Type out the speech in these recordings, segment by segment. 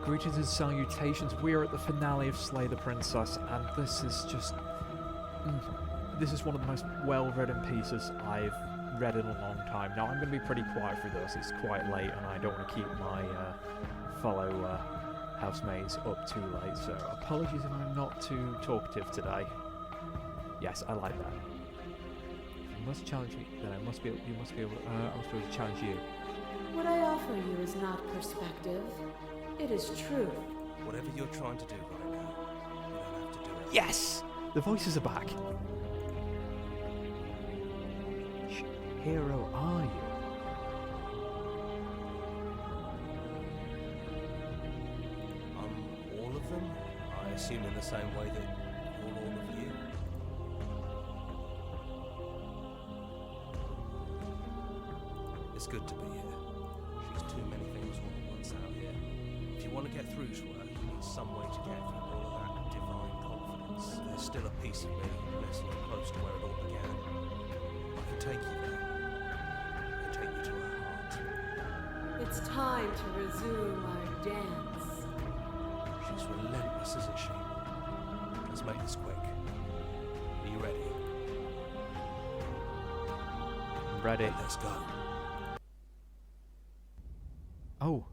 Greetings and salutations. We are at the finale of Slay the Princess, and this is just... this is one of the most well-written pieces I've read in a long time. Now, I'm going to be pretty quiet for this. It's quite late, and I don't want to keep my fellow housemates up too late, so apologies if I'm not too talkative today. Yes, I like that. If you must challenge me, then I must be able to challenge you. What I offer you is not perspective. It is truth. Whatever you're trying to do right now, you don't have to do it. Yes! The voices are back. Which hero are you? All of them? I assume in the same way that you're all of you. It's good to be here. She's too many things all at once out here. If you want to get through to her, you need some way to get through all of that divine confidence. There's still a piece of me nestled close to where it all began. I can take you there. I can take you to her heart. It's time to resume our dance. She's relentless, isn't she? Let's make this quick. Are you ready? I'm ready. Let's go. Oh.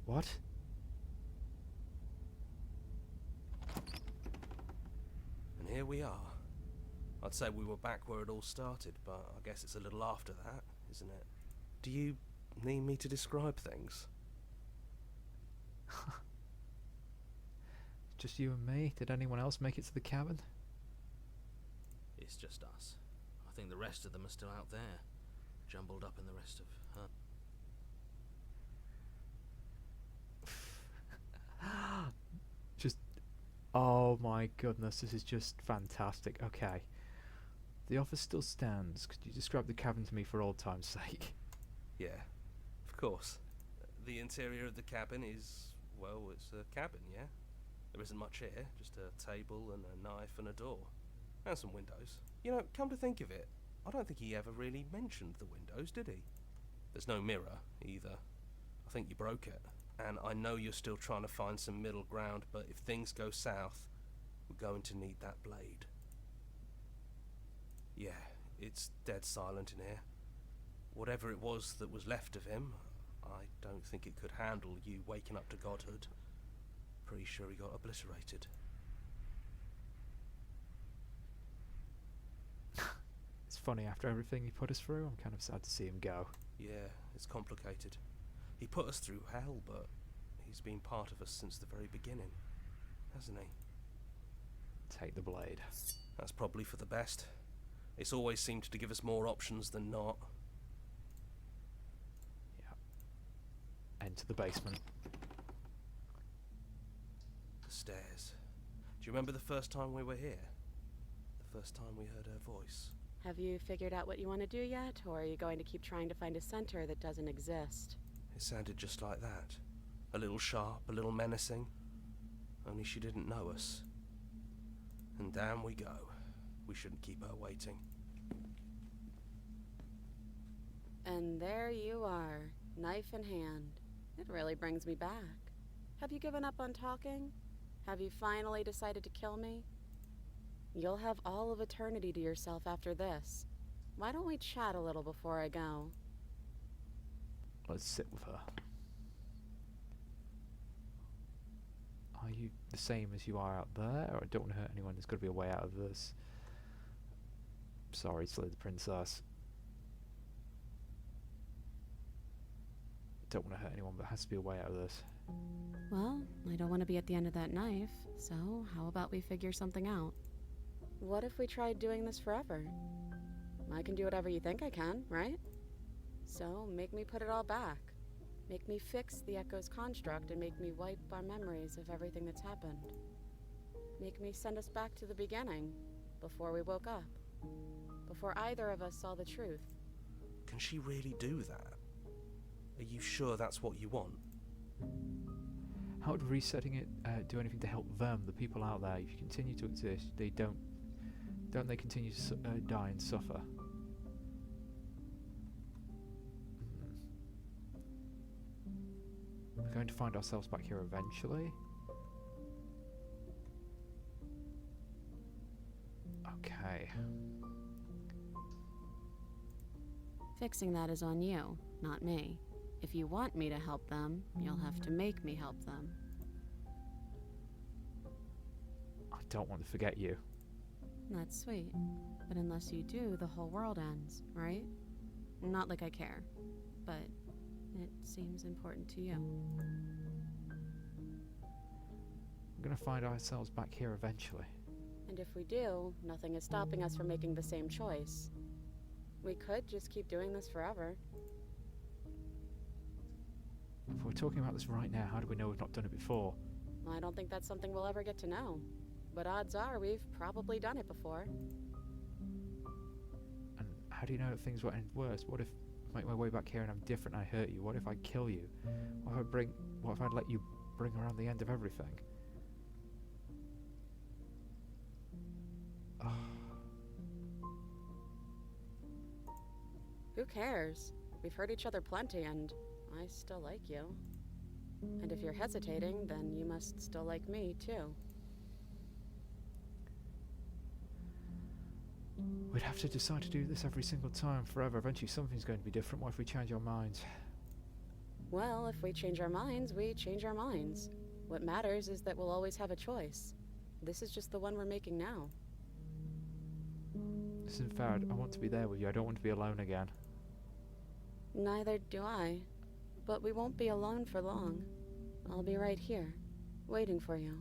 What? And here we are. I'd say we were back where it all started, but I guess it's a little after that, isn't it? Do you need me to describe things? Just you and me? Did anyone else make it to the cabin? It's just us. I think the rest of them are still out there, jumbled up in the rest of her. Just, oh my goodness, this is just fantastic. Okay. The offer still stands. Could you describe the cabin to me for old time's sake? Yeah, of course. The interior of the cabin is, well, it's a cabin, yeah? There isn't much here, just a table and a knife and a door. And some windows. You know, come to think of it, I don't think he ever really mentioned the windows, did he? There's no mirror, either. I think you broke it. And I know you're still trying to find some middle ground, but if things go south, we're going to need that blade. Yeah, it's dead silent in here. Whatever it was that was left of him, I don't think it could handle you waking up to godhood. Pretty sure he got obliterated. It's funny, after everything he put us through, I'm kind of sad to see him go. Yeah, it's complicated. He put us through hell, but he's been part of us since the very beginning, hasn't he? Take the blade. That's probably for the best. It's always seemed to give us more options than not. Yeah. Enter the basement. The stairs. Do you remember the first time we were here? The first time we heard her voice? Have you figured out what you want to do yet, or are you going to keep trying to find a center that doesn't exist? It sounded just like that. A little sharp, a little menacing. Only she didn't know us. And down we go. We shouldn't keep her waiting. And there you are, knife in hand. It really brings me back. Have you given up on talking? Have you finally decided to kill me? You'll have all of eternity to yourself after this. Why don't we chat a little before I go? Let's sit with her. Are you the same as you are out there? Or I don't want to hurt anyone. There's got to be a way out of this. Sorry, Slay the Princess. Don't want to hurt anyone, but there has to be a way out of this. Well, I don't want to be at the end of that knife, so how about we figure something out? What if we tried doing this forever? I can do whatever you think I can, right? So, make me put it all back. Make me fix the Echo's construct and make me wipe our memories of everything that's happened. Make me send us back to the beginning, before we woke up. Before either of us saw the truth. Can she really do that? Are you sure that's what you want? How would resetting it do anything to help them, the people out there? If you continue to exist, they don't they continue to die and suffer? We're going to find ourselves back here eventually. Okay. Fixing that is on you, not me. If you want me to help them, you'll have to make me help them. I don't want to forget you. That's sweet. But unless you do, the whole world ends, right? Not like I care, but it seems important to you. We're going to find ourselves back here eventually. And if we do, nothing is stopping us from making the same choice. We could just keep doing this forever. If we're talking about this right now, how do we know we've not done it before? I don't think that's something we'll ever get to know. But odds are we've probably done it before. And how do you know that things will end worse? What if I make my way back here and I'm different and I hurt you? What if I kill you? What if I let you bring around the end of everything? Who cares? We've hurt each other plenty, and I still like you. And if you're hesitating, then you must still like me, too. We'd have to decide to do this every single time, forever. Eventually something's going to be different. What if we change our minds? Well, if we change our minds, we change our minds. What matters is that we'll always have a choice. This is just the one we're making now. This isn't fair. I want to be there with you. I don't want to be alone again. Neither do I. But we won't be alone for long. I'll be right here, waiting for you.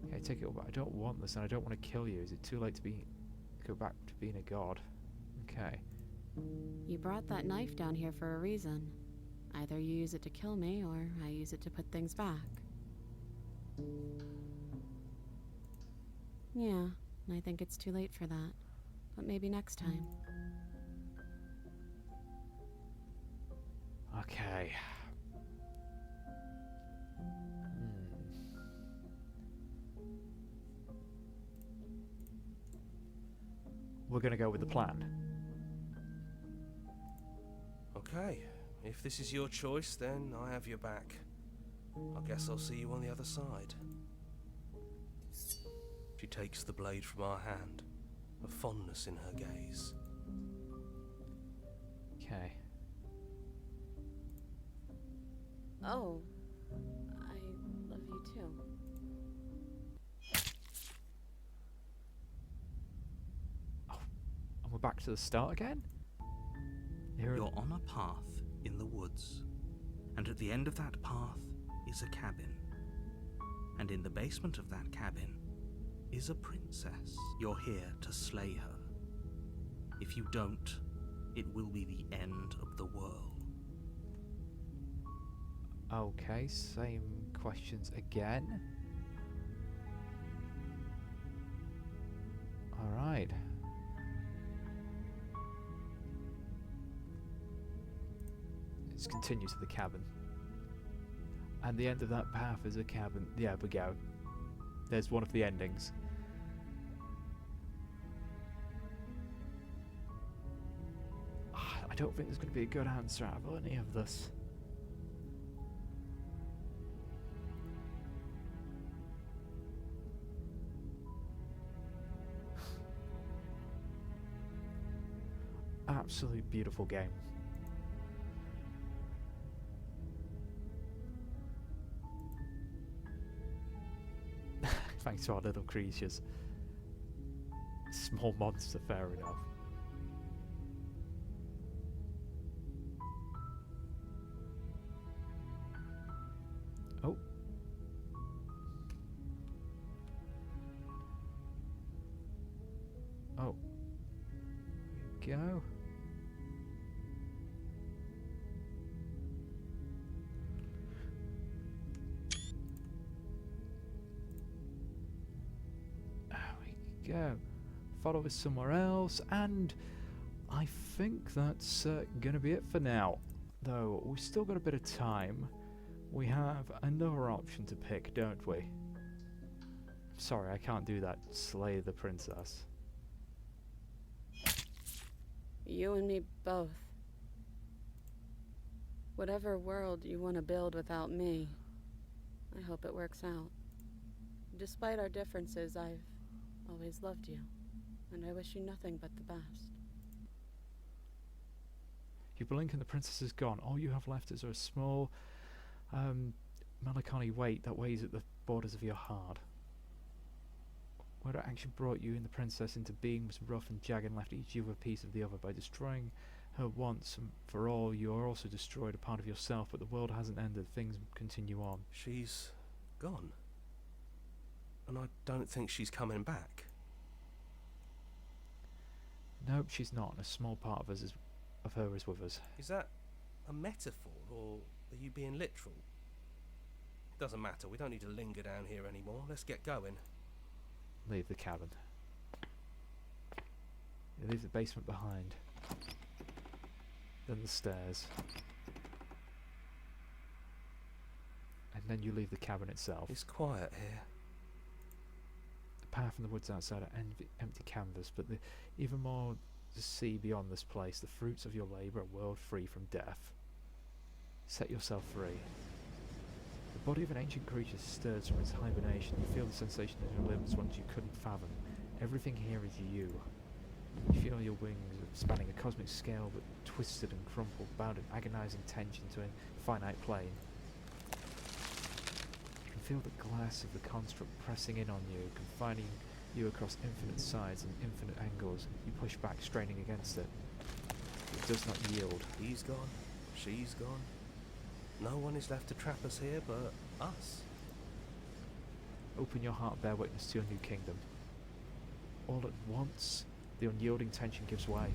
Okay, take it all back. I don't want this and I don't want to kill you. Is it too late to go back to being a god? Okay. You brought that knife down here for a reason. Either you use it to kill me, or I use it to put things back. Yeah, I think it's too late for that. But maybe next time. Okay. We're gonna go with the plan. Okay, if this is your choice, then I have your back. I guess I'll see you on the other side. She takes the blade from our hand, a fondness in her gaze. Okay. Oh, I love you too. And we're back to the start again? You're on a path in the woods, and at the end of that path is a cabin. And in the basement of that cabin is a princess. You're here to slay her. If you don't, it will be the end of the world. Okay, same questions again. Alright. Let's continue to the cabin. And the end of that path is a cabin. Yeah, we go. There's one of the endings. I don't think there's going to be a good answer out of any of this. Absolute beautiful game. Thanks to our little creatures. Small monster, fair enough. Oh. Oh. Here we go. Go. Follow us somewhere else, and I think that's gonna be it for now. Though we've still got a bit of time. We have another option to pick, don't we? Sorry, I can't do that. Slay the princess. You and me both. Whatever world you want to build without me, I hope it works out. Despite our differences, I've always loved you, and I wish you nothing but the best. You blink and the princess is gone. All you have left is a small, melancholy weight that weighs at the borders of your heart. What action brought you and the princess into being was rough and jagged and left each you a piece of the other. By destroying her once and for all, you are also destroyed a part of yourself, but the world hasn't ended. Things continue on. She's gone. And I don't think she's coming back. Nope, she's not. A small part of her is with us. Is that a metaphor, or are you being literal? It doesn't matter, we don't need to linger down here anymore. Let's get going. Leave the cabin. You leave the basement behind. Then the stairs. And then you leave the cabin itself. It's quiet here. The path in the woods outside are empty canvas, but even more to see beyond this place. The fruits of your labour, a world free from death. Set yourself free. The body of an ancient creature stirs from its hibernation. You feel the sensation in your limbs ones you couldn't fathom. Everything here is you. You feel your wings spanning a cosmic scale, but twisted and crumpled, bound in agonizing tension to a finite plane. You can feel the glass of the construct pressing in on you, confining you across infinite sides and infinite angles. You push back, straining against it. It does not yield. He's gone. She's gone. No one is left to trap us here but us. Open your heart, bear witness to your new kingdom. All at once, the unyielding tension gives way.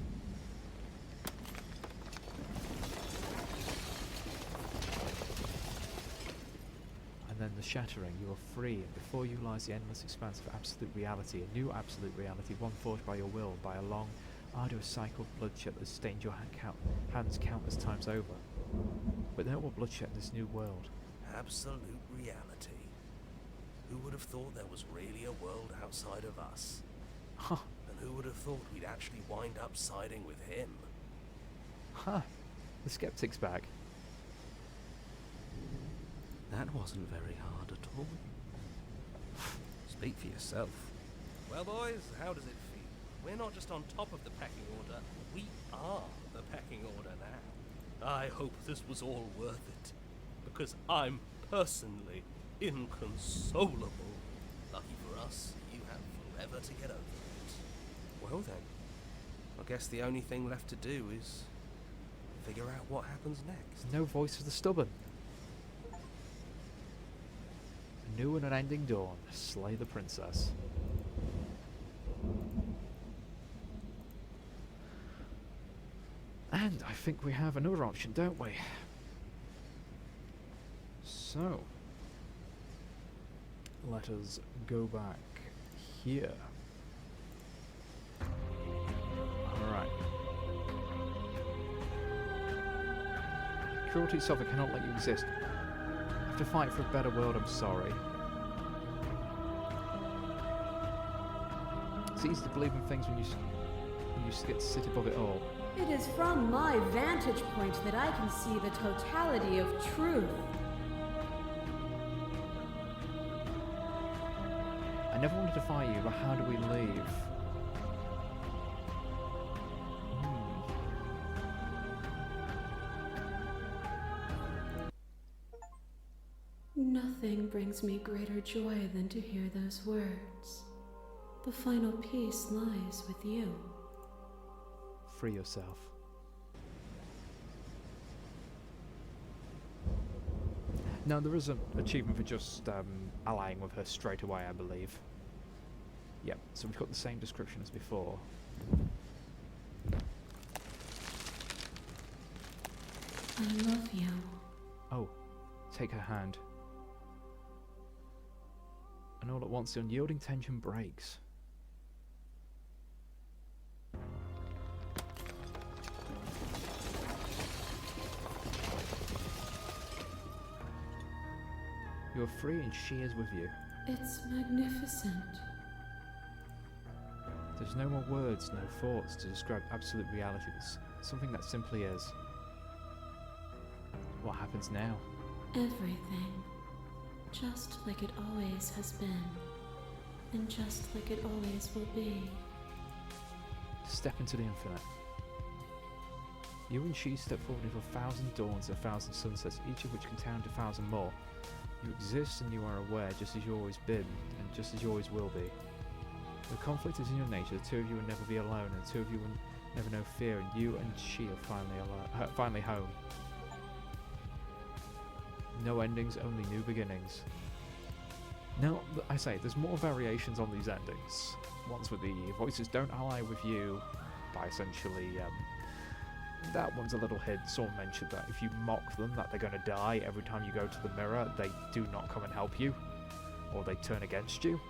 And then the shattering, you are free, and before you lies the endless expanse of absolute reality, a new absolute reality, one forged by your will, by a long, arduous cycle of bloodshed that has stained your hands countless times over. But no more bloodshed in this new world. Absolute reality. Who would have thought there was really a world outside of us? Huh. And who would have thought we'd actually wind up siding with him? Huh. The skeptic's back. That wasn't very hard at all. Speak for yourself. Well, boys, how does it feel? We're not just on top of the pecking order, we are the pecking order now. I hope this was all worth it, because I'm personally inconsolable. Lucky for us, you have forever to get over it. Well then, I guess the only thing left to do is figure out what happens next. No voice of the stubborn. A new and unending dawn. Slay the princess. And I think we have another option, don't we? So, let us go back here. Alright. Cruelty itself, I cannot let you exist. I have to fight for a better world, I'm sorry. It's easy to believe in things when you get to sit above it all. It is from my vantage point that I can see the totality of truth. I never wanted to fight you, but how do we leave? Nothing brings me greater joy than to hear those words. The final peace lies with you. Free yourself. Now, there is an achievement for just allying with her straight away, I believe. Yep, so we've got the same description as before. I love you. Oh, take her hand. And all at once, the unyielding tension breaks. You're free and she is with you. It's magnificent. There's no more words, no thoughts to describe absolute reality. There's something that simply is. What happens now? Everything. Just like it always has been. And just like it always will be. Step into the infinite. You and she step forward into 1,000 dawns and 1,000 sunsets, each of which can count 1,000 more. You exist and you are aware, just as you've always been, and just as you always will be. The conflict is in your nature. The two of you will never be alone, and the two of you will never know fear, and you and she are finally home. No endings, only new beginnings. Now, I say, there's more variations on these endings. Ones with the voices don't ally with you by essentially, that one's a little hint. Someone mentioned that if you mock them, that they're going to die every time you go to the mirror, they do not come and help you, or they turn against you.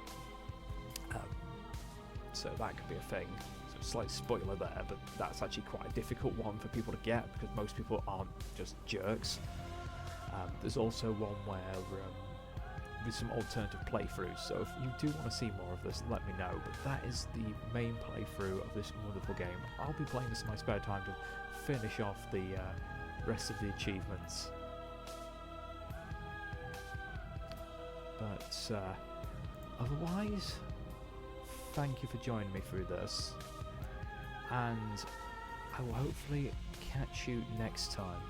So that could be a thing. So slight spoiler there, but that's actually quite a difficult one for people to get, because most people aren't just jerks. There's also one where with some alternative playthroughs, so if you do want to see more of this, let me know. But that is the main playthrough of this wonderful game. I'll be playing this in my spare time to finish off the rest of the achievements. But otherwise, thank you for joining me through this, and I will hopefully catch you next time.